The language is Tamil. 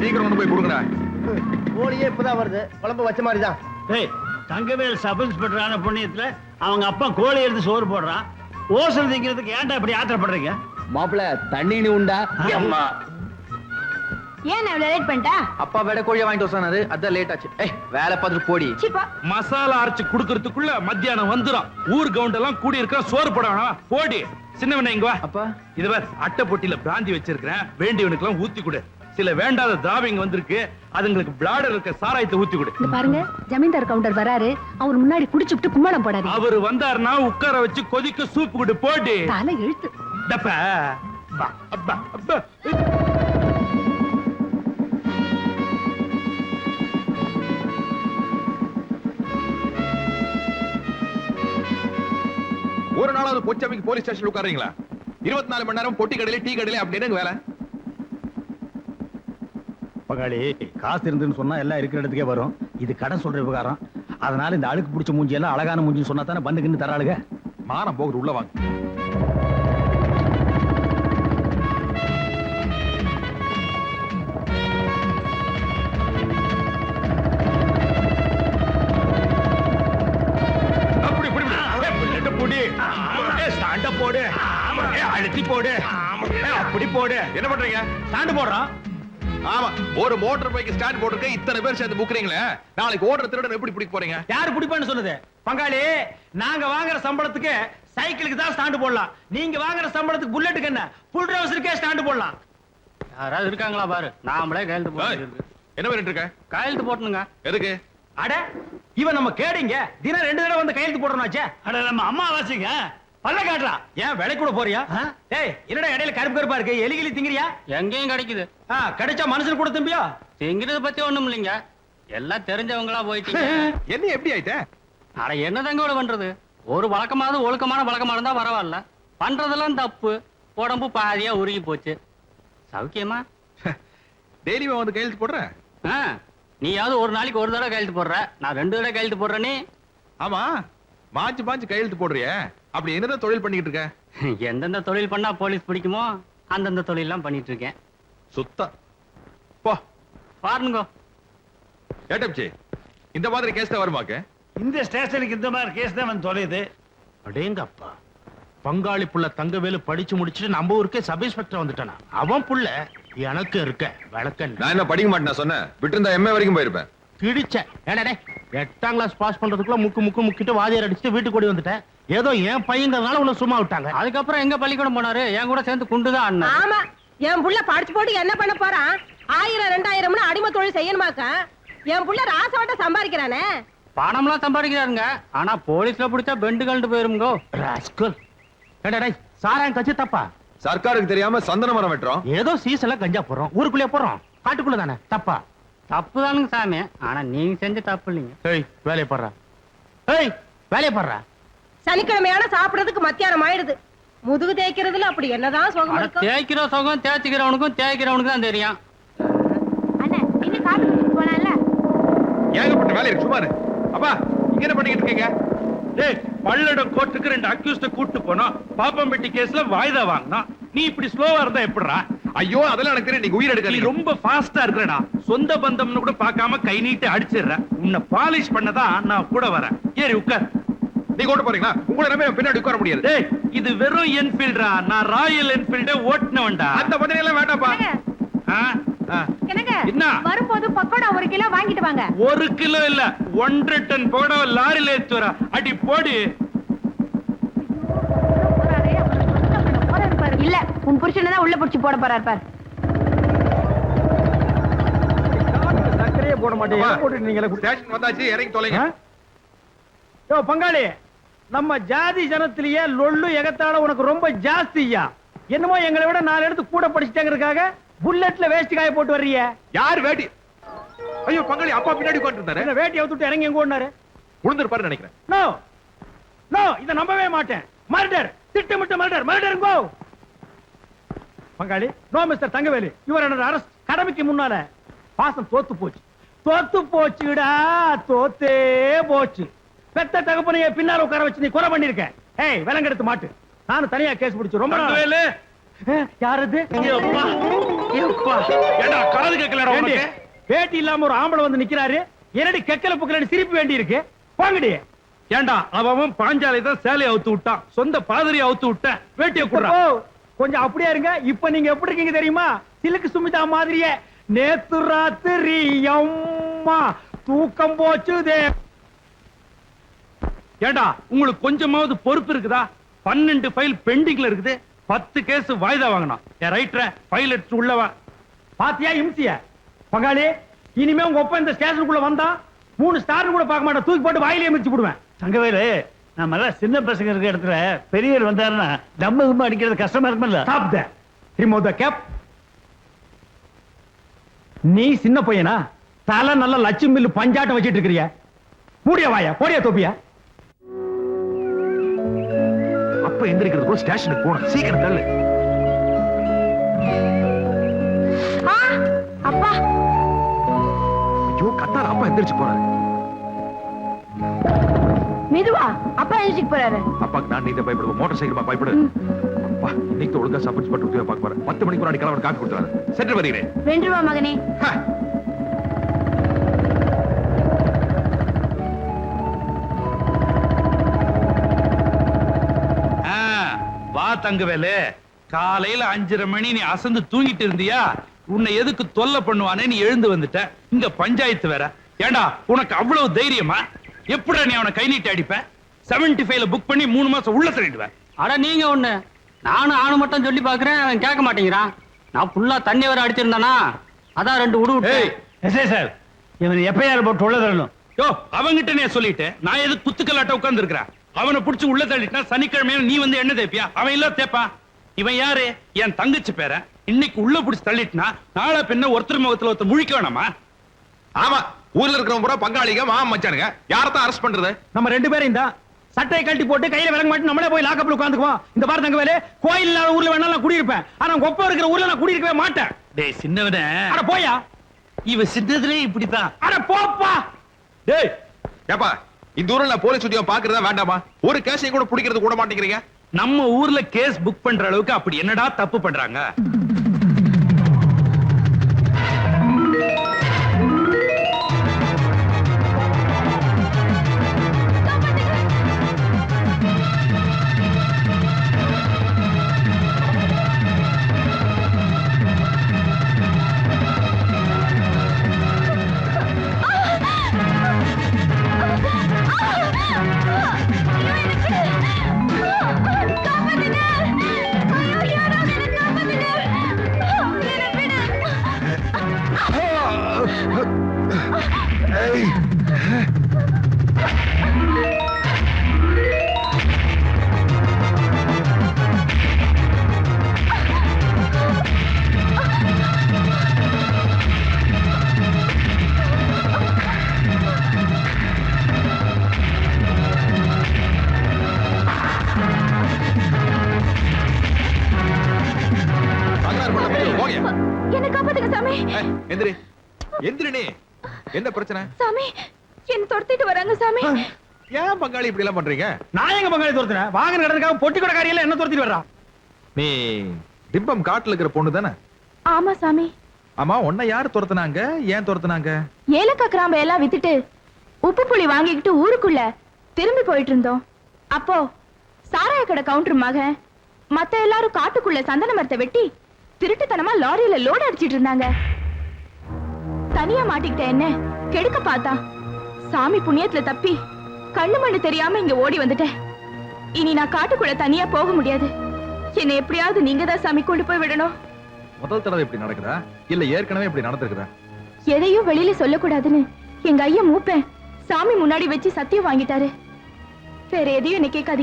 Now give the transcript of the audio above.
சீக்கிரம் கொண்டு போய் கொடுங்கடா. கோழியே இப்பதான் வருது, குழம்பு வச்ச மாதிரி தான். தங்கவேல் சப் இன்ஸ்பெக்டர் ஆன புண்ணியத்துல அவங்க அப்பா கோழி எடுத்து சோறு போடுறான். ஓசல் திங்கிறதுக்கு ஏன்டா இப்படி ஆத்திரப்படுறீங்க? மாப்பிள தண்ணி நீ உண்டா? அம்மா ஏன் அவ்வளவு லேட் பண்ணிட்டா? அப்பா வேட கோழிய வாங்கிட்டு வந்தாரு, அதான் லேட் ஆச்சு. வேலை பார்த்துட்டு போடி. மசாலா அரைச்சு குடுக்கறதுக்குள்ள மத்தியானம் வந்துரும். ஊர் கவுண்ட் எல்லாம் கூடி இருக்க சோறு போடணும். போடி சின்னவன இங்க வா. அப்பா இது வேற அட்டை பொட்டியில பிராந்தி வச்சிருக்கிறேன், வேண்டியவனுக்கு எல்லாம் ஊத்தி கொடு. சில வேண்டாத திராவிங்க வந்திருக்கு, அதுங்களுக்கு பிளாடர் இருக்க சாராயத்தை ஊத்தி கொடு. இங்க பாருங்க, ஜமீன்தார் கவுண்டர் வராரு, அவர் முன்னாடி குடிச்சுட்டு கும்மாளம் போடாது. அவரு வந்தாருன்னா உட்கார வச்சு கொதிக்க சூப்பு கொடு. போடி தலை இழுத்து டப்ப. பா, அப்பா, அப்பா. ஒரு நாளாவது பொச்சமைக்கு போலீஸ் ஸ்டேஷன் உட்காரீங்களா? 24 மணி நேரம் பொட்டி கடையில டீ கடையில அப்படின்னு வேலை. பகாளி காசு இருந்துன்னு சொன்னா எல்லாம் இருக்கிற இடத்துக்கே வரும். இது கடன் சொல்ற விவகாரம். அதனால இந்த அழுக்கு பிடிச்ச மூஞ்சி எல்லாம் அழகான மூஞ்சின்னு சொன்னா தானே பந்துக்குன்னு தராளுங்க. மானம் போகுது, உள்ள வாங்க. போடு, அழுத்தி போடு, அப்படி போடு. என்ன பண்றீங்க? ஸ்டாண்ட் போடுறோம். ஆமா, ஒரு மோட்டார் பைக் ஸ்டாண்ட் போட்டுருக்க இத்தனை பேர் சேர்ந்து புக்குறீங்களே, நாளைக்கு ஓடுற திருடன் எப்படி பிடிக்க போறீங்க? யாரு பிடிப்பான்னு சொல்லுது? பங்காளி, நாங்க வாங்குற சம்பளத்துக்கு சைக்கிளுக்கு தான் ஸ்டாண்ட் போடலாம். நீங்க வாங்குற சம்பளத்துக்கு புல்லட்டுக்கு என்ன, புல் ட்ரவுசருக்கே ஸ்டாண்ட் போடலாம். யாராவது இருக்காங்களா பாரு, நாமளே கையெழுத்து போட்டு. என்ன பண்ணிட்டு இருக்க? கையெழுத்து போட்டணுங்க. எதுக்கு? அட இவன் நம்ம கேடிங்க, தினம் 2 தடவை வந்து கையெழுத்து போடணும்ச்சே. அட நம்ம அம்மா வாசிங்க பல்ல காட்டுறா. ஏன் விலை கூட போறியா? டேய் என்னடா இடையில கருப்பு கருப்பா இருக்கு, எலிகிலி திங்கிறியா? எங்கேயும் கிடைக்குது. கிடைச்சா மனுஷன் கூட தம்பியா? திங்கிறத பத்தி ஒண்ணும் இல்லைங்க, எல்லாம் தெரிஞ்சவங்களா போயிட்டீங்க. என்ன எப்படி ஆயிட்ட? அட என்னதாங்க பண்றது, ஒரு வழக்கமாவது ஒழுக்கமான வழக்கமா இருந்தா பரவாயில்ல. பண்றதெல்லாம் தப்பு, உடம்பு பாதியா உருகி போச்சு. சௌக்கியமா? டெய்லி வந்து கையெழுத்து போடுறேன். நீயாவது ஒரு நாளைக்கு ஒரு தடவை கையெழுத்து போடுற, நான் 2 தடவை கையெழுத்து போடுறேனே. ஆமா, மாஞ்சு மாஞ்சு கையெழுத்து போடுறிய, அப்படி என்னதான் தொழில் பண்ணிட்டு இருக்க? எந்தெந்த தொழில் பண்ணா போலீஸ் பிடிக்குமோ அந்தந்த தொழில் எல்லாம் பண்ணிட்டு இருக்கேன். சுத்தம் போ பாருங்க. ஏட்டப்சி, இந்த மாதிரி கேஸ் தான் வருமாக்க? இந்த ஸ்டேஷனுக்கு இந்த மாதிரி கேஸ் தான் வந்து தொலையுது. அடேங்கப்பா, பங்காளி புள்ள தங்கவேலு படிச்சு முடிச்சுட்டு நம்ம ஊருக்கே சப் இன்ஸ்பெக்டர் வந்துட்டானா? அவன் புள்ள எனக்கு இருக்க வழக்க. நான் என்ன படிக்க மாட்டேன் சொன்னேன், விட்டு எம்ஏ வரைக்கும் போயிருப்பேன். கிடிச்ச 8ஆம் கிளாஸ் பாஸ் பண்றதுக்குள்ள முக்கிட்டு வாதியார் அடிச்சுட்டு வீட்டுக்கு ஓடி வந்துட்டேன். ஏதோ என் பையங்கிறதுனால உன்னை சும்மா விட்டாங்க. அதுக்கப்புறம் எங்க பள்ளிக்கூடம் போனாரு, என் கூட சேர்ந்து குண்டுதான் அண்ணா. ஆமா, என் புள்ள படிச்சு போட்டு என்ன பண்ண போறான்? 1000 2000 அடிமை தொழில் செய்யணுமாக்கா? என் புள்ள ராசவாட்ட சம்பாதிக்கிறானே. பணம்லாம் சம்பாதிக்கிறாருங்க, ஆனா போலீஸ்ல பிடிச்சா பெண்டு கழண்டு போயிருங்கோ. ராஸ்கல். சாராயம் கட்சி தப்பா? சர்க்காருக்கு தெரியாம சந்தன மரம் வெட்டுறோம். ஏதோ சீசன்ல கஞ்சா போறோம், ஊருக்குள்ளே போறோம், காட்டுக்குள்ள தானே. தப்பா? தப்பு தானுங்க சாமி, ஆனா நீங்க செஞ்ச தப்பு இல்லைங்க. வேலையை பாடுறா, வேலையை பாடுறா. சனிக்கிழமையான சாப்பிடறதுக்கு மத்தியானம் ஆயிடுது. முதுகு தேய்க்கிறதுல அப்படி என்னதான் சுகம் இருக்கும்? தேய்க்கிற சுகம் தேய்ச்சிக்கிறவனுக்கும் தேய்க்கிறவனுக்கு தான் தெரியும். அண்ணா நீங்க காட்டு போனால ஏகப்பட்ட வேலை இருக்கு, சும்மா அப்பா. இங்க என்ன பண்ணிட்டு இருக்கீங்க? டேய், பல்லடம் கோர்ட்டுக்கு 2 அக்யூஸ்ட கூட்டு போனோம். பாப்பம்பட்டி கேஸ்ல வாய்தா வாங்கினா. நீ இப்படி ஸ்லோவா இருந்தா எப்படிடா? ஐயோ, அதெல்லாம் எனக்கு தெரியும், நீங்க உயிர் எடுக்க. நீ ரொம்ப ஃபாஸ்டா இருக்கறடா. சொந்த பந்தம்னு கூட பார்க்காம கை நீட்டி அடிச்சிடுற. உன்னை பாலிஷ் பண்ணதான் நான் கூட வரேன். ஏறி உட்கார். நீ கூட போறீங்களா? உங்களை நம்பி பின்னாடி உட்கார முடியாது. டேய், இது வெறும் என்ஃபீல்டா, நான் ராயல் என்ஃபீல்டே ஓட்டுனவன்டா. அந்த மாதிரி எல்லாம் வேண்டாப்பா. என்ன வரும்போது பக்கோடா 1 கிலோ வாங்கிட்டு வாங்க. 1 கிலோ இல்ல, 1.5 டன் பக்கோடா லாரில ஏத்து வர. அடி போடு. இல்ல, உன் புருஷனை தான் உள்ள புடிச்சு போட போறாரு பார். சக்கரையே போட மாட்டேங்க, போட்டு நீங்க ஸ்டேஷன் வந்தாச்சு, இறங்கி தொலைங்க. யோ பங்காளி, நம்ம ஜாதி ஜனத்திலேயே லொள்ளு எகத்தால உனக்கு ரொம்ப ஜாஸ்தியா. என்னமோ எங்களை விட 4 இடத்து கூட படிச்சுட்டாங்கிறதுக்காக புல்லட்ல வேஷ்டி காய போட்டு வர்றீங்க. யார் வேட்டி? ஐயோ பங்காளி, அப்பா பின்னாடி உட்கார்ந்துட்டாரு. என்ன வேட்டி அவுத்துட்டு இறங்கி எங்க ஓடுனாரு? உளுந்திருப்பாரு நினைக்கிறேன். நோ நோ, இத நம்பவே மாட்டேன். மர்டர், திட்டமிட்ட மர்டர். மர்டர் கோ. பங்காளி, no mister Thangavelu, your under arrest. கடமைக்கு முன்னால பாசம் தோத்து போச்சு. தோத்து போச்சுடா, தோத்தே போச்சு. பெத்த தகப்பனைய பின்னால உட்கார வச்சு நீ கொலை பண்ணிருக்க. ஏய், விலங்கெடுத்து மாட்டு. நானும் தனியா கேஸ் பிடிச்சு ரொம்ப தங்கவேலு, யாரது ஏப்பா, ஏப்பா. ஏண்டா காது கேட்கலடா ஏண்டி, உனக்கு? வேட்டி இல்லாம ஒரு ஆம்பளை வந்து நிக்கிறாரு, என்னடி கெக்கல புக்கல சிரிப்பு வேண்டி இருக்கு? வாங்கடி. ஏண்டா அவன் பாஞ்சாலை தான் சேலையை அவுத்து விட்டான், சொந்த பாதிரியை அவுத்து விட்ட, வேட்டியை குடுறா. ஓ, கொஞ்சம் அப்படியே இருங்க. இப்ப நீங்க எப்படி இருக்கீங்க தெரியுமா? சிலுக்கு சுமிதா மாதிரியே. நேத்து ராத்திரி அம்மா தூக்கம் போச்சுதே. ஏண்டா உங்களுக்கு கொஞ்சமாவது பொறுப்பு இருக்குதா? 12 ஃபைல் பெண்டிங்ல இருக்குது, 10 கேஸ் வாய்தா வாங்கணும். என் ரைட்டர ஃபைல் எடுத்து உள்ளவா. பாத்தியா இம்சிய? பங்காளி, இனிமே உங்க ஒப்ப இந்த ஸ்டேஷனுக்குள்ள வந்தா 3 ஸ்டார் கூட பார்க்க மாட்டேன், தூக்கி போட்டு வாயிலே மிதிச்சு போடுவேன். தங்கவேலு, நம்ம எல்லாம் சின்ன பசங்க இருக்க இடத்துல பெரியவர் வந்தாருன்னா தம்ம அடிக்கிறது கஷ்டமா இருக்கும்ல. Stop there. Remove the cap. நீ சின்ன பையனா? தலை நல்ல லட்சுமி மில்லு பஞ்சாட்டம் வச்சிட்டு இருக்கிறிய. மூடிய வாயா, போடிய தொப்பியா. அப்ப எந்திரிக்கிறதுக்குள்ள ஸ்டேஷனுக்கு போகணும், சீக்கிரம் தள்ளு. அப்பா ஐயோ கத்தார, அப்பா எந்திரிச்சு போறாரு. மெதுவா, அப்பா எழுதிட்டு போறாரு. அப்பாக்கு நான் நீங்க பயப்படுவோம், மோட்டார் சைக்கிள் பயப்படு. அப்பா இன்னைக்கு ஒழுங்கா சப் இன்ஸ்பெக்டர் உத்தியோகம் பார்க்க போறேன். 10 மணிக்கு முன்னாடி கிளம்ப காப்பி கொடுத்துறாரு. சென்று வருகிறேன். 2 ரூபா மகனே. வா தங்கவேலு, காலையில 5:30 மணி நீ அசந்து தூங்கிட்டு இருந்தியா? உன்னை எதுக்கு தொல்லை பண்ணுவானே நீ எழுந்து வந்துட்ட. இங்க பஞ்சாயத்து வேற. ஏண்டா உனக்கு அவ்வளவு தைரியமா? எப்படா நீ அவனை கை நீட்டி அடிப்ப? 75ல புக் பண்ணி 3 மாசம் உள்ள தள்ளிடுவேன். அட நீங்க ஒண்ணு, நானும் ஆணு மட்டும் சொல்லி பாக்குறேன், அவன் கேட்க மாட்டேங்கிறான். நான் ஃபுல்லா தண்ணி வர அடிச்சிருந்தானா, அதான் 2 உடு விட்டு. எஸ்ஐ சார், இவன் எப்பயார் போட்டு உள்ள தரணும். யோ அவங்கிட்ட நீ சொல்லிட்டு நான் எது குத்துக்கல்லாட்ட உட்கார்ந்து இருக்கிறேன்? அவனை புடிச்சு உள்ள தள்ளிட்டா சனிக்கிழமையில நீ வந்து என்ன தேப்பியா? அவன் இல்ல தேப்பா. இவன் யாரு? என் தங்கச்சி பேர. இன்னைக்கு உள்ள புடிச்சு தள்ளிட்டுனா நாளை பின்ன ஒருத்தர் முகத்துல ஒருத்தர் முழிக்க வேணாமா? ஆமா, ஊர்ல இருக்கிறவங்க பூரா பங்காளிங்க மாமா மச்சானுங்க. யாரத்தான் அரெஸ்ட் பண்றது? நம்ம 2 பேரும் தான் சட்டையை கழட்டி போட்டு கையில விலங்க மாட்டி நம்மளே போய் லாக்கப்ல உட்காந்துக்குவோம். இந்த பாரு தங்கவேலு, கோயில் இல்லாத ஊர்ல வேணா நான் குடியிருப்பேன், ஆனா கொப்பம் இருக்கிற ஊர்ல நான் குடியிருக்கவே மாட்டேன். டேய் சின்னவனே, அட போயா. இவ சின்னதுலே இப்படித்தான். அட போப்பா. டேய் ஏப்பா, இந்த ஊர்ல போலீஸ் உத்தியோகம் பாக்குறதா வேண்டாமா? ஒரு கேஸையும் கூட பிடிக்கிறது கூட மாட்டேங்கிறீங்க. நம்ம ஊர்ல கேஸ் புக் பண்ற அளவுக்கு அப்படி என்னடா தப்பு பண்றாங்க? என்ன காப்பாத்துங்க சாமி. எந்திரி எந்திரினே. என்ன பிரச்சனை? சாமி, என்ன துரத்திட்டு வராங்க சாமி. ஏன் பங்காளி இப்படி எல்லாம் பண்றீங்க? நான் எங்க பங்காளி துரத்துறேன்? வாகன கடனுக்காக பொட்டி கூட காரியெல்லாம் என்ன துரத்திட்டு வர்றா? நீ டிம்பம் காட்டுல இருக்கிற பொண்ணு தானே? ஆமா சாமி. ஆமா, உன்னை யாரு துரத்துனாங்க? ஏன் துரத்துனாங்க? ஏலக்காய் கிராம்பை எல்லாம் வித்துட்டு உப்பு புளி வாங்கிக்கிட்டு ஊருக்குள்ள திரும்பி போயிட்டு இருந்தோம். அப்போ சாராய கடை கவுண்டர் மகன் மத்த எல்லாரும் காட்டுக்குள்ள சந்தன மரத்தை வெட்டி திருட்டுத்தனமா லாரியில லோட் அடிச்சிட்டு இருந்தாங்க. தனியா மாட்டிக்கிட்ட என்ன கெடுக்க பார்த்தா சாமி புண்ணியத்துல தப்பி கண்ணு மண்ணு தெரியாம இங்க ஓடி வந்துட்டேன். இனி நான் காட்டுக்குள்ள தனியா போக முடியாது. என்னை எப்படியாவது நீங்க தான் சாமி கொண்டு போய் விடணும். முதல் தடவை இப்படி நடக்குதா இல்ல ஏற்கனவே இப்படி நடந்திருக்குதா? எதையும் வெளியில சொல்லக்கூடாதுன்னு எங்க ஐயா மூப்பேன் சாமி முன்னாடி வச்சு சத்தியம் வாங்கிட்டாரு. வேற எதையும் என்ன கேட்காதீங்க.